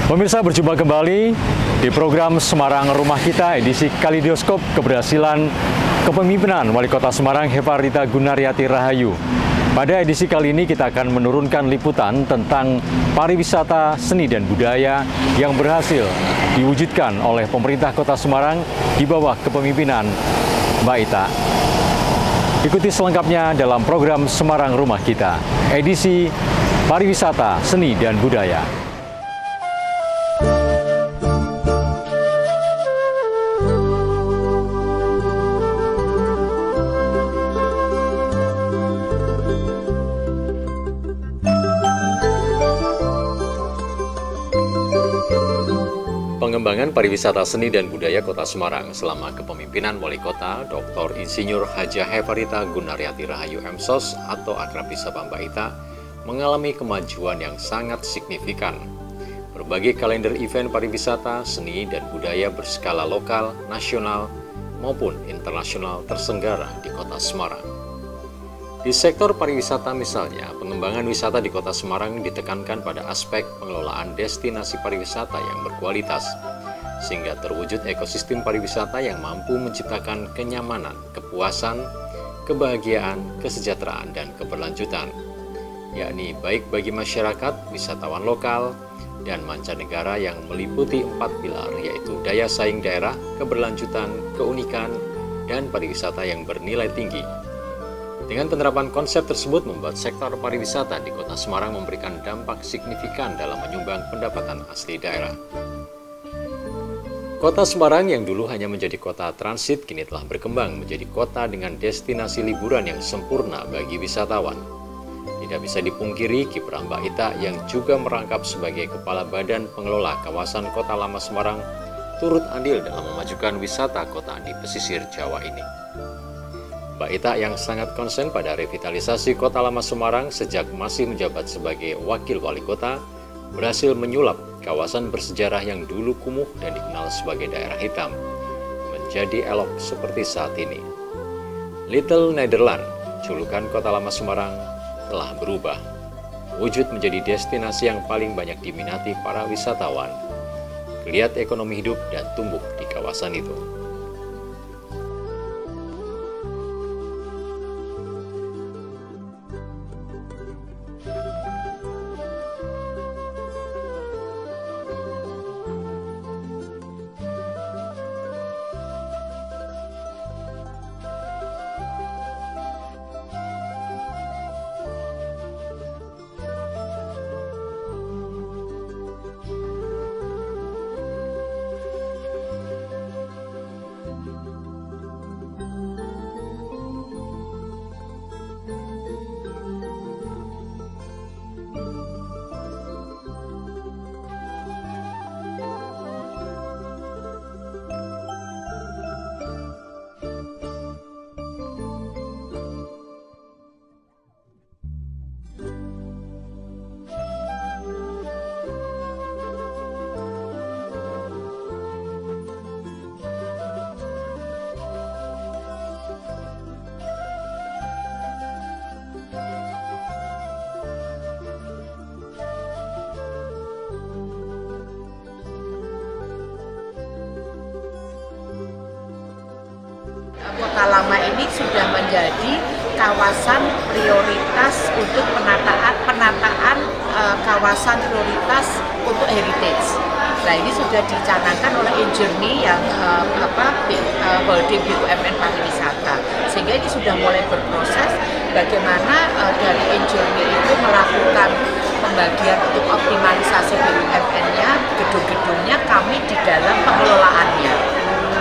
Pemirsa, berjumpa kembali di program Semarang Rumah Kita edisi Kaleidoskop Keberhasilan Kepemimpinan Wali Kota Semarang Hefarita Gunaryanti Rahayu. Pada edisi kali ini kita akan menurunkan liputan tentang pariwisata seni dan budaya yang berhasil diwujudkan oleh pemerintah Kota Semarang di bawah kepemimpinan Mbak Ita. Ikuti selengkapnya dalam program Semarang Rumah Kita edisi pariwisata seni dan budaya. Pengembangan pariwisata seni dan budaya Kota Semarang selama kepemimpinan Wali Kota Dr. Insinyur Hajah Hefarita Gunaryanti Rahayu M.Sos atau akrab disapa Mbak Ita mengalami kemajuan yang sangat signifikan. Berbagai kalender event pariwisata, seni, dan budaya berskala lokal, nasional, maupun internasional terselenggara di Kota Semarang. Di sektor pariwisata misalnya, pengembangan wisata di Kota Semarang ditekankan pada aspek pengelolaan destinasi pariwisata yang berkualitas, sehingga terwujud ekosistem pariwisata yang mampu menciptakan kenyamanan, kepuasan, kebahagiaan, kesejahteraan, dan keberlanjutan, yakni baik bagi masyarakat, wisatawan lokal, dan mancanegara yang meliputi 4 pilar, yaitu daya saing daerah, keberlanjutan, keunikan, dan pariwisata yang bernilai tinggi. Dengan penerapan konsep tersebut membuat sektor pariwisata di Kota Semarang memberikan dampak signifikan dalam menyumbang pendapatan asli daerah. Kota Semarang yang dulu hanya menjadi kota transit kini telah berkembang menjadi kota dengan destinasi liburan yang sempurna bagi wisatawan. Tidak bisa dipungkiri kiprah Mbak Ita yang juga merangkap sebagai Kepala Badan Pengelola Kawasan Kota Lama Semarang turut andil dalam memajukan wisata kota di pesisir Jawa ini. Mbak Ita yang sangat konsen pada revitalisasi Kota Lama Semarang sejak masih menjabat sebagai Wakil Wali Kota, berhasil menyulap kawasan bersejarah yang dulu kumuh dan dikenal sebagai daerah hitam, menjadi elok seperti saat ini. Little Netherlands, julukan Kota Lama Semarang, telah berubah, wujud menjadi destinasi yang paling banyak diminati para wisatawan, geliat ekonomi hidup dan tumbuh di kawasan itu. Kota Lama ini sudah menjadi kawasan prioritas untuk penataan kawasan prioritas untuk heritage. Nah, ini sudah dicanangkan oleh E-Journey yang holding BUMN pariwisata, sehingga ini sudah mulai berproses bagaimana dari E-Journey itu melakukan pembagian untuk optimalisasi BUMN-nya, gedung-gedungnya, kami di dalam pengelolaannya.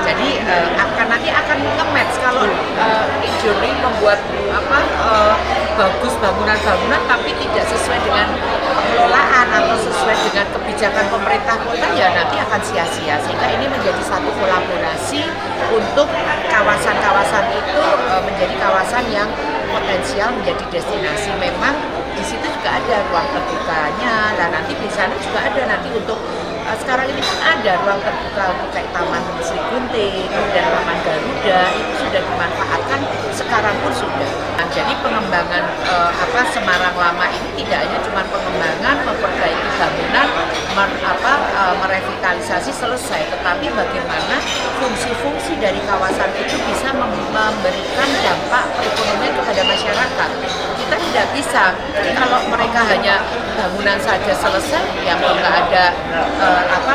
Jadi nanti akan nge-match kalau E-Journey membuat bagus bangunan-bangunan tapi tidak sesuai dengan pengelolaan atau sesuai dengan kebijakan pemerintah kota, ya nanti akan sia-sia. Sehingga ini menjadi satu kolaborasi untuk kawasan-kawasan itu menjadi kawasan yang potensial menjadi destinasi. Memang di situ juga ada ruang terbukanya, dan nanti di sana juga ada nanti untuk sekarang ini kan ada ruang terbuka kayak Taman Sri Gunting dan Taman Garuda, itu sudah dimanfaatkan, sekarang pun sudah. Nah, jadi pengembangan Semarang Lama ini tidak hanya cuma pengembangan memperbaiki bangunan, merevitalisasi selesai, tetapi bagaimana fungsi-fungsi dari kawasan itu bisa memberikan dampak ekonomi kepada masyarakat. Kita tidak bisa kalau mereka hanya bangunan saja selesai, ya kalau nggak ada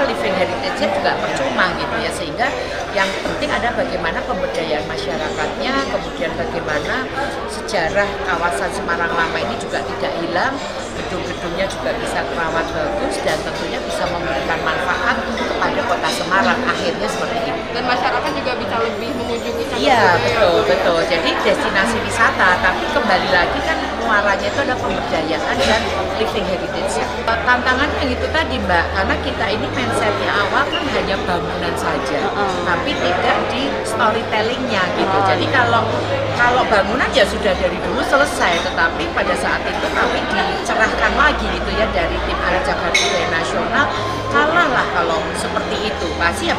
living heritage juga percuma gitu ya. Sehingga yang penting ada bagaimana pemberdayaan masyarakatnya, kemudian bagaimana sejarah kawasan Semarang Lama ini juga tidak hilang, gedung-gedungnya juga bisa terawat bagus dan tentunya bisa memberikan manfaat kepada kota Semarang akhirnya seperti itu. Dan masyarakat juga bisa lebih mengunjungi Candi Iya, Budaya. betul. Jadi destinasi wisata, tapi kembali lagi kan muaranya itu ada pemberdayaan dan living heritage. Tantangannya itu tadi Mbak, karena kita ini mindsetnya awal kan hanya bangunan saja, tapi tidak di storytellingnya gitu. Jadi kalau bangunan ya sudah dari dulu selesai, tetapi pada saat itu kami dicerahkan lagi gitu ya dari tim Jakarta Budaya Nasional. Kalah lah kalau seperti itu, pasti ya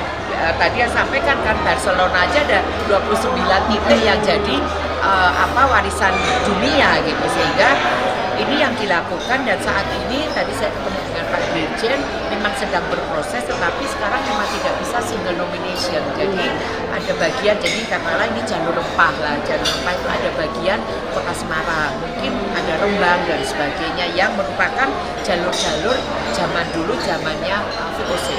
tadi yang sampaikan kan Barcelona aja ada 29 titik yang jadi warisan dunia gitu, sehingga ini yang dilakukan. Dan saat ini tadi saya ketemu dengan Pak Dirjen memang sedang berproses, tetapi sekarang memang tidak bisa single nomination. Jadi ada bagian, jadi katakanlah ini jalur rempah lah, jalur rempah itu ada bagian kota Semarang, mungkin ada Rembang dan sebagainya yang merupakan jalur-jalur zaman dulu, zamannya VOC.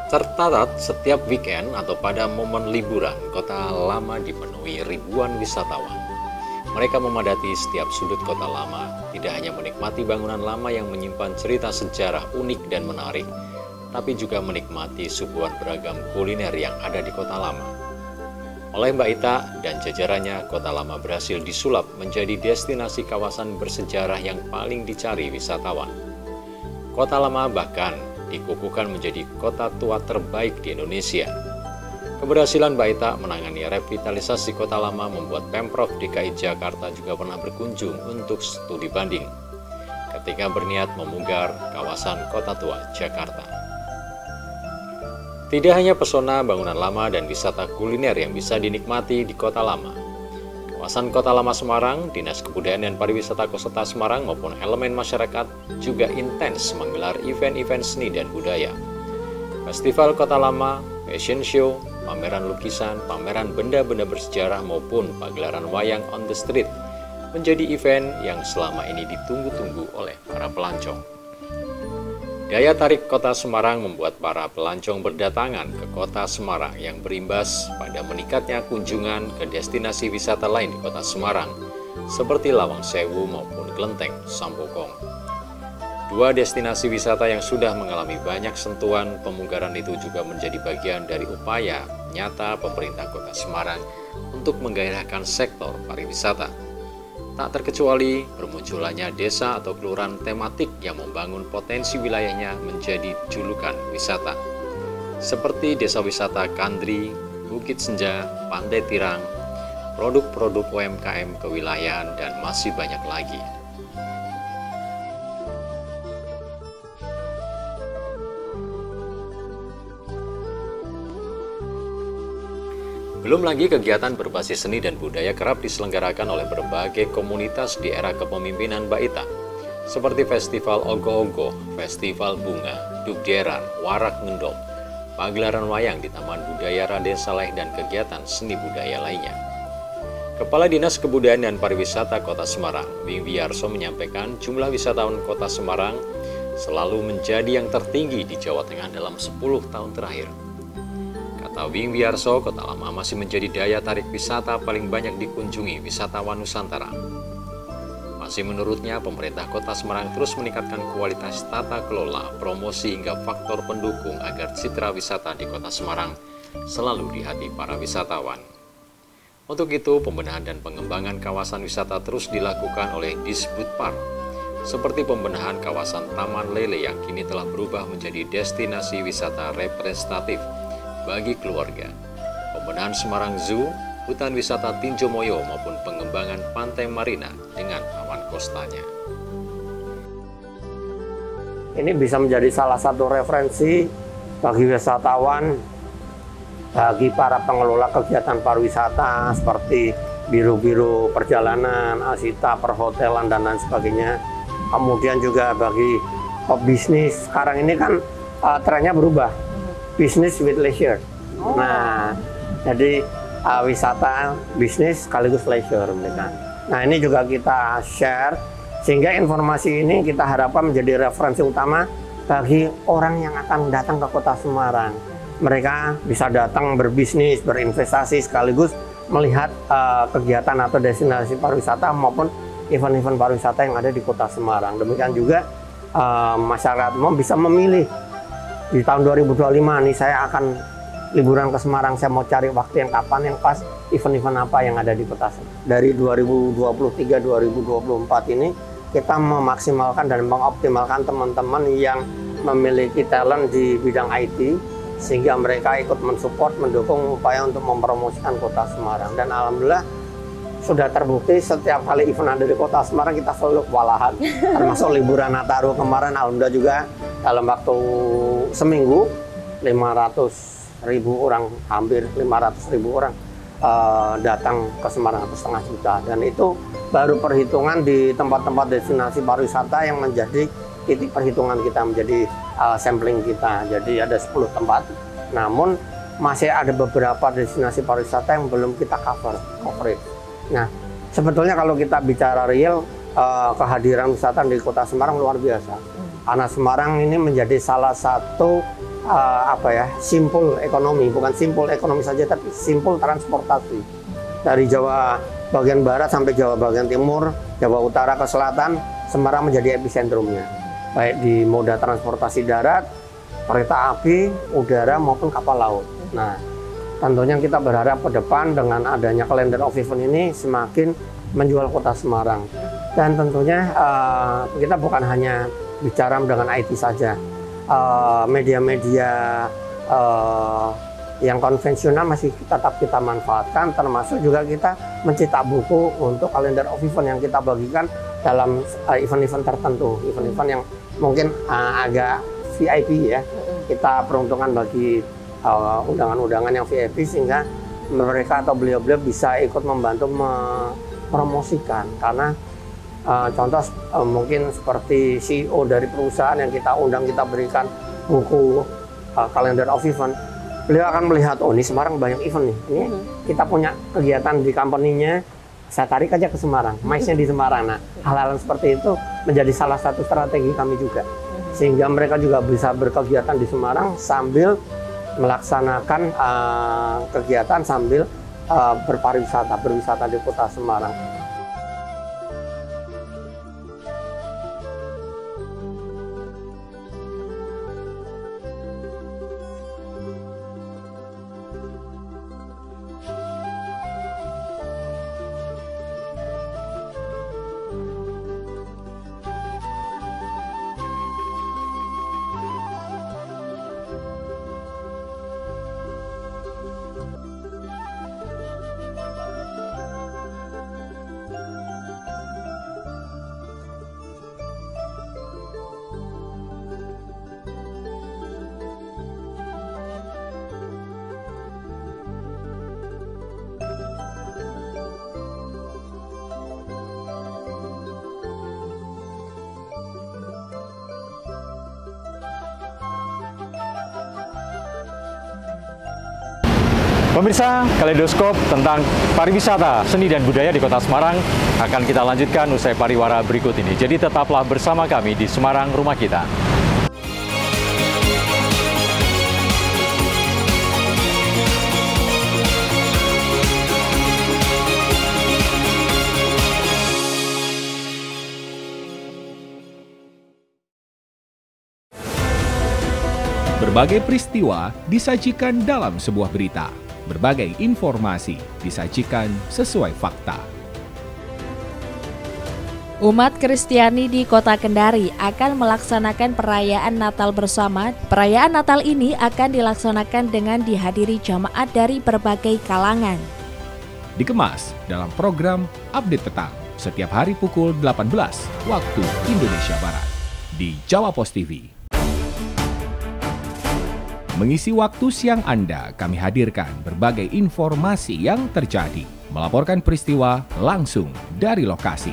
Tercatat setiap weekend atau pada momen liburan, Kota Lama dipenuhi ribuan wisatawan. Mereka memadati setiap sudut Kota Lama, tidak hanya menikmati bangunan lama yang menyimpan cerita sejarah unik dan menarik, tapi juga menikmati suguhan beragam kuliner yang ada di Kota Lama. Oleh Mbak Ita dan jajarannya, Kota Lama berhasil disulap menjadi destinasi kawasan bersejarah yang paling dicari wisatawan. Kota Lama bahkan dikukuhkan menjadi kota tua terbaik di Indonesia. Keberhasilan Mbak Ita menangani revitalisasi Kota Lama membuat Pemprov DKI Jakarta juga pernah berkunjung untuk studi banding ketika berniat memugar kawasan Kota Tua Jakarta. Tidak hanya pesona bangunan lama dan wisata kuliner yang bisa dinikmati di Kota Lama. Kawasan Kota Lama Semarang, Dinas Kebudayaan dan Pariwisata Kota Semarang maupun elemen masyarakat juga intens menggelar event-event seni dan budaya. Festival Kota Lama, fashion show, pameran lukisan, pameran benda-benda bersejarah maupun pagelaran wayang on the street menjadi event yang selama ini ditunggu-tunggu oleh para pelancong. Daya tarik Kota Semarang membuat para pelancong berdatangan ke Kota Semarang yang berimbas pada meningkatnya kunjungan ke destinasi wisata lain di Kota Semarang seperti Lawang Sewu maupun Klenteng Sampokong. Dua destinasi wisata yang sudah mengalami banyak sentuhan pemugaran itu juga menjadi bagian dari upaya nyata pemerintah Kota Semarang untuk menggairahkan sektor pariwisata. Tak terkecuali bermunculannya desa atau kelurahan tematik yang membangun potensi wilayahnya menjadi julukan wisata. Seperti Desa Wisata Kandri, Bukit Senja, Pantai Tirang, produk-produk UMKM kewilayahan, dan masih banyak lagi. Belum lagi kegiatan berbasis seni dan budaya kerap diselenggarakan oleh berbagai komunitas di era kepemimpinan Mbak Ita, seperti Festival Ogo-Ogo, Festival Bunga, Dugderan, Warak Ngendok, pagelaran wayang di Taman Budaya Raden Saleh, dan kegiatan seni budaya lainnya. Kepala Dinas Kebudayaan dan Pariwisata Kota Semarang, Wing Wiyarso, menyampaikan jumlah wisatawan Kota Semarang selalu menjadi yang tertinggi di Jawa Tengah dalam 10 tahun terakhir. Kata Wing Wiyarso, Kota Lama masih menjadi daya tarik wisata paling banyak dikunjungi wisatawan Nusantara. Masih menurutnya, pemerintah Kota Semarang terus meningkatkan kualitas tata kelola, promosi hingga faktor pendukung agar citra wisata di Kota Semarang selalu di hati para wisatawan. Untuk itu, pembenahan dan pengembangan kawasan wisata terus dilakukan oleh Disbudpar, seperti pembenahan kawasan Taman Lele yang kini telah berubah menjadi destinasi wisata representatif bagi keluarga, pembenahan Semarang Zoo, hutan wisata Tinjo Moyo maupun pengembangan Pantai Marina dengan awan kostanya. Ini bisa menjadi salah satu referensi bagi wisatawan, bagi para pengelola kegiatan pariwisata seperti biro-biro perjalanan, asita, perhotelan, dan lain sebagainya. Kemudian juga bagi bisnis, sekarang ini kan trennya berubah, business with leisure. Nah, jadi wisata, bisnis sekaligus leisure mereka. Nah, ini juga kita share sehingga informasi ini kita harapkan menjadi referensi utama bagi orang yang akan datang ke Kota Semarang. Mereka bisa datang berbisnis, berinvestasi sekaligus melihat kegiatan atau destinasi pariwisata maupun event-event pariwisata yang ada di Kota Semarang. Demikian juga masyarakat umum bisa memilih di tahun 2025 nih saya akan liburan ke Semarang, saya mau cari waktu yang kapan yang pas, event-event apa yang ada di Kota Semarang. Dari 2023-2024 ini kita memaksimalkan dan mengoptimalkan teman-teman yang memiliki talent di bidang IT sehingga mereka ikut mensupport, mendukung upaya untuk mempromosikan Kota Semarang. Dan alhamdulillah sudah terbukti setiap kali event ada di Kota Semarang kita selalu kewalahan. Termasuk liburan Nataru kemarin, alhamdulillah juga dalam waktu seminggu 500.000 orang, hampir 500.000 orang datang ke Semarang, 1,5 juta. Dan itu baru perhitungan di tempat-tempat destinasi pariwisata yang menjadi titik perhitungan kita, menjadi sampling kita. Jadi ada 10 tempat, namun masih ada beberapa destinasi pariwisata yang belum kita coverage. Nah, sebetulnya kalau kita bicara real, kehadiran wisata di Kota Semarang luar biasa. Karena Semarang ini menjadi salah satu simpul ekonomi, bukan simpul ekonomi saja, tapi simpul transportasi. Dari Jawa bagian barat sampai Jawa bagian timur, Jawa utara ke selatan, Semarang menjadi episentrumnya. Baik di moda transportasi darat, kereta api, udara maupun kapal laut. Nah, tentunya kita berharap ke depan dengan adanya calendar of event ini semakin menjual Kota Semarang. Dan tentunya kita bukan hanya bicara dengan IT saja. Media-media yang konvensional masih tetap kita manfaatkan, termasuk juga kita mencetak buku untuk kalender of event yang kita bagikan dalam event-event tertentu, event-event yang mungkin agak VIP ya. Kita peruntungan bagi undangan-undangan yang VIP sehingga mereka atau beliau-beliau bisa ikut membantu mempromosikan. Karena contoh mungkin seperti CEO dari perusahaan yang kita undang, kita berikan buku calendar of event, beliau akan melihat, oh ini Semarang banyak event nih, ini kita punya kegiatan di company-nya, saya tarik aja ke Semarang, MICE-nya di Semarang. Nah, hal-hal seperti itu menjadi salah satu strategi kami juga, sehingga mereka juga bisa berkegiatan di Semarang sambil melaksanakan kegiatan sambil berwisata di Kota Semarang. Pemirsa, kaleidoskop tentang pariwisata, seni dan budaya di Kota Semarang akan kita lanjutkan usai pariwara berikut ini. Jadi tetaplah bersama kami di Semarang Rumah Kita. Berbagai peristiwa disajikan dalam sebuah berita. Berbagai informasi disajikan sesuai fakta. Umat Kristiani di Kota Kendari akan melaksanakan perayaan Natal bersama. Perayaan Natal ini akan dilaksanakan dengan dihadiri jamaat dari berbagai kalangan. Dikemas dalam program Update Petang setiap hari pukul 18 waktu Indonesia Barat di Jawa Pos TV. Mengisi waktu siang Anda, kami hadirkan berbagai informasi yang terjadi, melaporkan peristiwa langsung dari lokasi.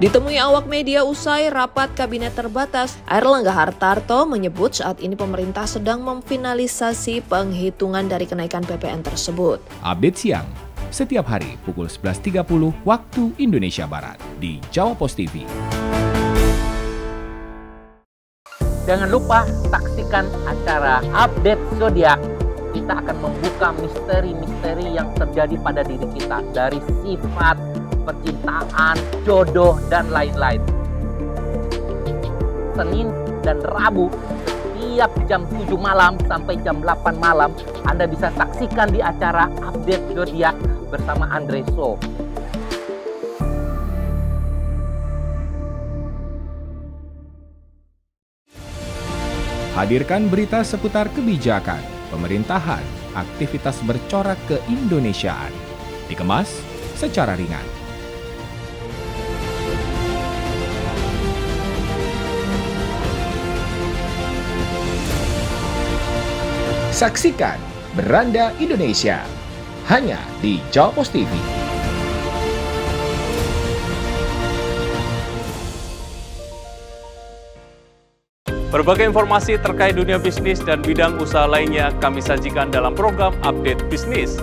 Ditemui awak media usai rapat kabinet terbatas, Airlangga Hartarto menyebut saat ini pemerintah sedang memfinalisasi penghitungan dari kenaikan PPN tersebut. Update siang, setiap hari pukul 11.30 waktu Indonesia Barat di Jawa Pos TV. Jangan lupa saksikan acara Update Zodiak. Kita akan membuka misteri-misteri yang terjadi pada diri kita dari sifat, percintaan, jodoh, dan lain-lain. Senin dan Rabu setiap jam 7 malam sampai jam 8 malam Anda bisa saksikan di acara Update Zodiak bersama Andre So. Hadirkan berita seputar kebijakan, pemerintahan, aktivitas bercorak keindonesiaan. Dikemas secara ringan. Saksikan Beranda Indonesia hanya di Jawa Pos TV. Berbagai informasi terkait dunia bisnis dan bidang usaha lainnya kami sajikan dalam program Update Bisnis.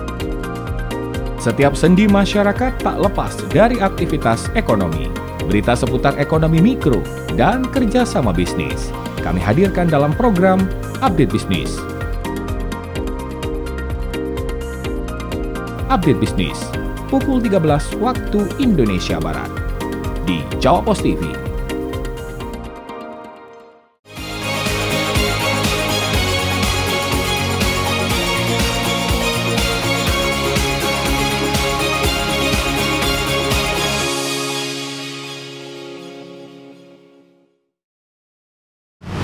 Setiap sendi masyarakat tak lepas dari aktivitas ekonomi. Berita seputar ekonomi mikro dan kerjasama bisnis kami hadirkan dalam program Update Bisnis. Update Bisnis, pukul 13 waktu Indonesia Barat, di Jawa Pos TV.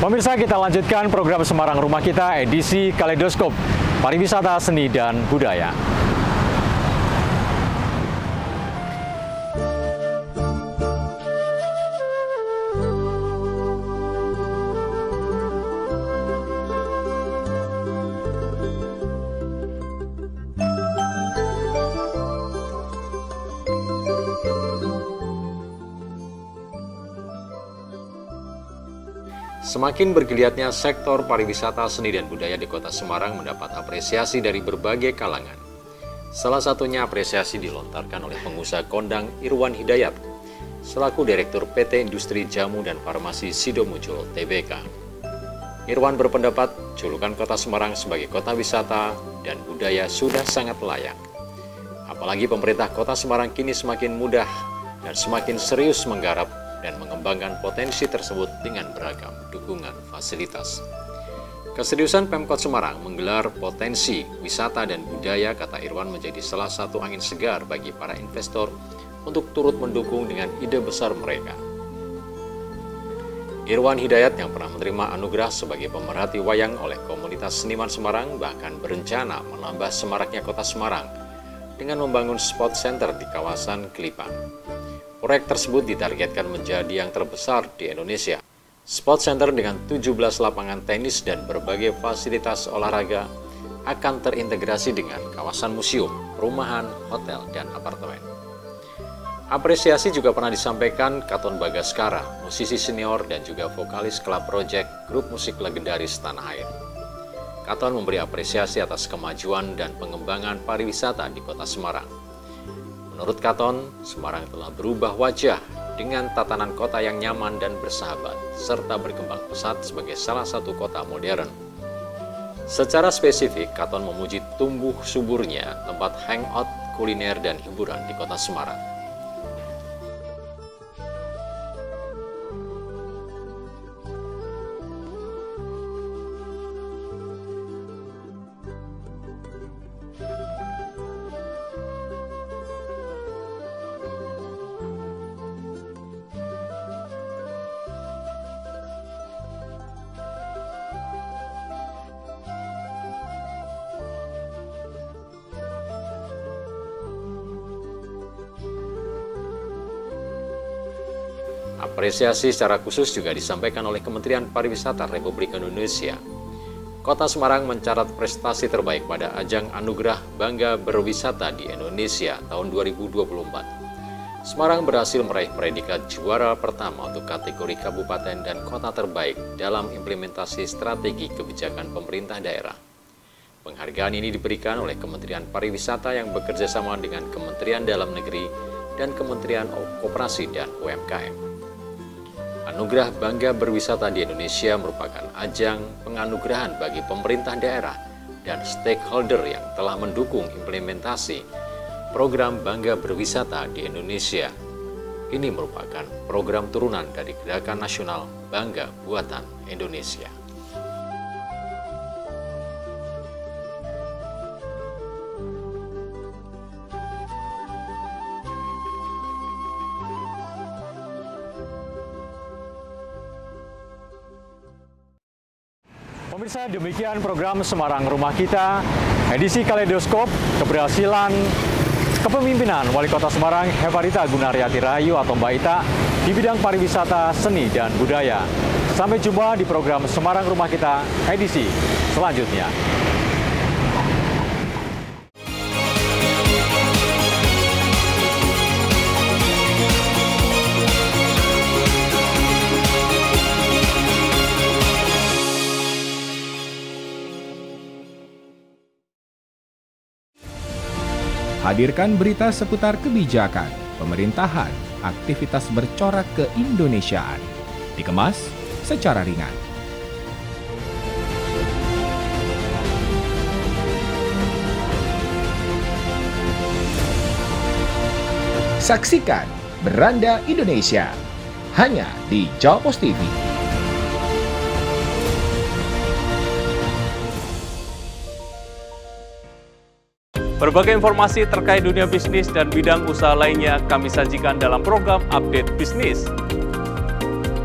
Pemirsa, kita lanjutkan program Semarang Rumah Kita edisi Kaleidoskop, Pariwisata, Seni, dan Budaya. Semakin bergeliatnya sektor pariwisata, seni, dan budaya di Kota Semarang mendapat apresiasi dari berbagai kalangan. Salah satunya apresiasi dilontarkan oleh pengusaha kondang Irwan Hidayat, selaku Direktur PT Industri Jamu dan Farmasi Sidomujul Tbk. Irwan berpendapat julukan Kota Semarang sebagai kota wisata dan budaya sudah sangat layak. Apalagi pemerintah Kota Semarang kini semakin mudah dan semakin serius menggarap dan mengembangkan potensi tersebut dengan beragam dukungan fasilitas. Keseriusan Pemkot Semarang menggelar potensi wisata dan budaya, kata Irwan, menjadi salah satu angin segar bagi para investor untuk turut mendukung dengan ide besar mereka. Irwan Hidayat yang pernah menerima anugerah sebagai pemerhati wayang oleh komunitas seniman Semarang bahkan berencana menambah semaraknya Kota Semarang dengan membangun sport center di kawasan Kelipang. Proyek tersebut ditargetkan menjadi yang terbesar di Indonesia. Sport Center dengan 17 lapangan tenis dan berbagai fasilitas olahraga akan terintegrasi dengan kawasan museum, perumahan, hotel, dan apartemen. Apresiasi juga pernah disampaikan Katon Bagaskara, musisi senior dan juga vokalis Club Project, grup musik legendaris tanah air. Katon memberi apresiasi atas kemajuan dan pengembangan pariwisata di Kota Semarang. Menurut Katon, Semarang telah berubah wajah dengan tatanan kota yang nyaman dan bersahabat, serta berkembang pesat sebagai salah satu kota modern. Secara spesifik, Katon memuji tumbuh suburnya tempat hangout, kuliner, dan hiburan di Kota Semarang. Apresiasi secara khusus juga disampaikan oleh Kementerian Pariwisata Republik Indonesia. Kota Semarang mencatat prestasi terbaik pada ajang Anugerah Bangga Berwisata di Indonesia tahun 2024. Semarang berhasil meraih predikat juara pertama untuk kategori kabupaten dan kota terbaik dalam implementasi strategi kebijakan pemerintah daerah. Penghargaan ini diberikan oleh Kementerian Pariwisata yang bekerja sama dengan Kementerian Dalam Negeri dan Kementerian Koperasi dan UMKM. Anugerah Bangga Berwisata di Indonesia merupakan ajang penganugerahan bagi pemerintah daerah dan stakeholder yang telah mendukung implementasi program Bangga Berwisata di Indonesia. Ini merupakan program turunan dari Gerakan Nasional Bangga Buatan Indonesia. Pemirsa, demikian program Semarang Rumah Kita, edisi Kaleidoskop keberhasilan kepemimpinan Wali Kota Semarang Hefarita Gunaryati Rahayu atau Mbak Ita di bidang pariwisata, seni, dan budaya. Sampai jumpa di program Semarang Rumah Kita edisi selanjutnya. Hadirkan berita seputar kebijakan, pemerintahan, aktivitas bercorak keindonesiaan. Dikemas secara ringan. Saksikan Beranda Indonesia hanya di Jawa Pos TV. Berbagai informasi terkait dunia bisnis dan bidang usaha lainnya kami sajikan dalam program Update Bisnis.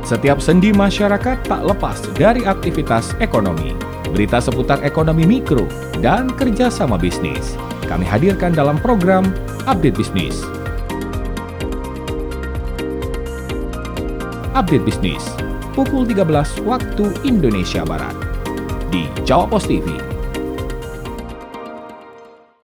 Setiap sendi masyarakat tak lepas dari aktivitas ekonomi. Berita seputar ekonomi mikro dan kerjasama bisnis kami hadirkan dalam program Update Bisnis. Update Bisnis, pukul 13 waktu Indonesia Barat di Jawa Pos TV.